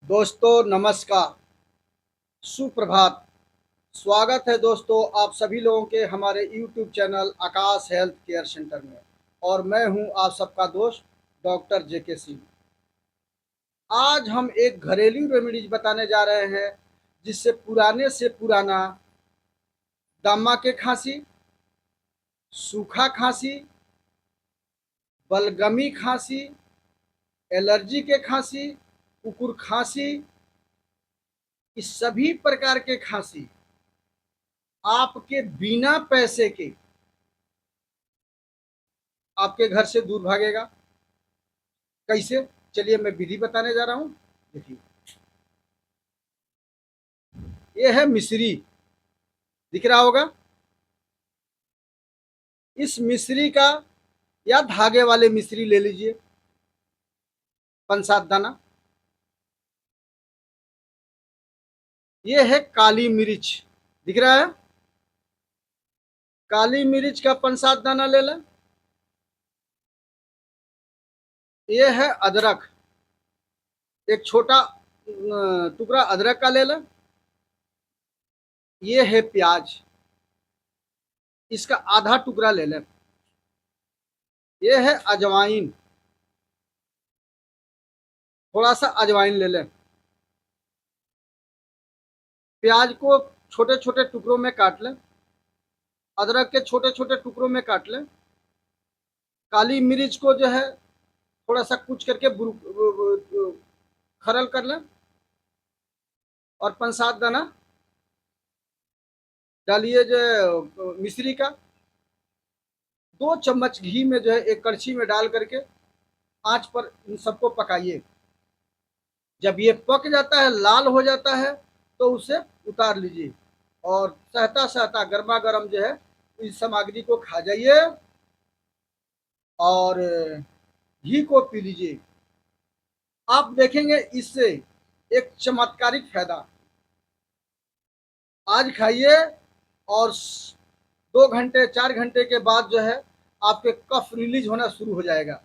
दोस्तों नमस्कार, सुप्रभात। स्वागत है दोस्तों आप सभी लोगों के हमारे YouTube चैनल आकाश हेल्थ केयर सेंटर में। और मैं हूं आप सबका दोस्त डॉक्टर जेके सिंह। आज हम एक घरेलू रेमेडीज बताने जा रहे हैं जिससे पुराने से पुराना दमा के खांसी, सूखा खांसी, बलगमी खांसी, एलर्जी के खांसी, कुकुर खांसी, इस सभी प्रकार के खांसी आपके बिना पैसे के आपके घर से दूर भागेगा। कैसे? चलिए मैं विधि बताने जा रहा हूं। देखिए, ये है मिश्री, दिख रहा होगा। इस मिश्री का या धागे वाले मिश्री ले लीजिए 5-7 दाना। ये है काली मिर्च, दिख रहा है। काली मिर्च का 5-7 दाना ले लें। ये है अदरक, एक छोटा टुकड़ा अदरक का ले लें। ये है प्याज, इसका आधा टुकड़ा ले लें। ये है अजवाइन, थोड़ा सा अजवाइन ले लें। प्याज को छोटे छोटे टुकड़ों में काट लें। अदरक के छोटे छोटे टुकड़ों में काट लें। काली मिर्च को जो है थोड़ा सा कुच करके खरल कर लें। और 5-7 दाना डालिए जो मिश्री का। 2 चम्मच घी में जो है एक कड़छी में डाल करके आंच पर इन सबको पकाइए। जब ये पक जाता है, लाल हो जाता है, तो उसे उतार लीजिए और सहता सहता गर्मा गर्म जो है इस सामग्री को खा जाइए और घी को पी लीजिए। आप देखेंगे इससे एक चमत्कारिक फायदा। आज खाइए और 2 घंटे 4 घंटे के बाद जो है आपके कफ रिलीज होना शुरू हो जाएगा।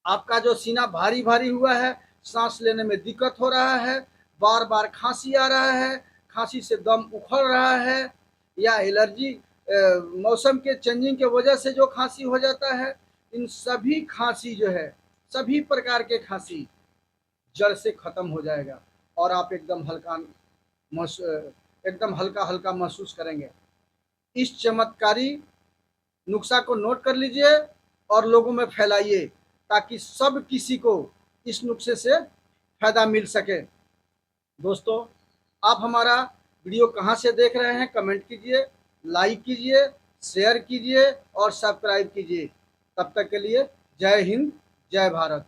आपका जो सीना भारी भारी हुआ है, सांस लेने में दिक्कत हो रहा है, बार बार खांसी आ रहा है, खांसी से दम उखड़ रहा है, या एलर्जी मौसम के चेंजिंग के वजह से जो खांसी हो जाता है, इन सभी खांसी जो है, सभी प्रकार के खांसी जड़ से खत्म हो जाएगा और आप एकदम हल्का हल्का महसूस करेंगे। इस चमत्कारी नुस्खा को नोट कर लीजिए और लोगों में फैलाइए ताकि सब किसी को इस नुस्खे से फायदा मिल सके। दोस्तों, आप हमारा वीडियो कहाँ से देख रहे हैं कमेंट कीजिए, लाइक कीजिए, शेयर कीजिए और सब्सक्राइब कीजिए। तब तक के लिए जय हिंद, जय भारत।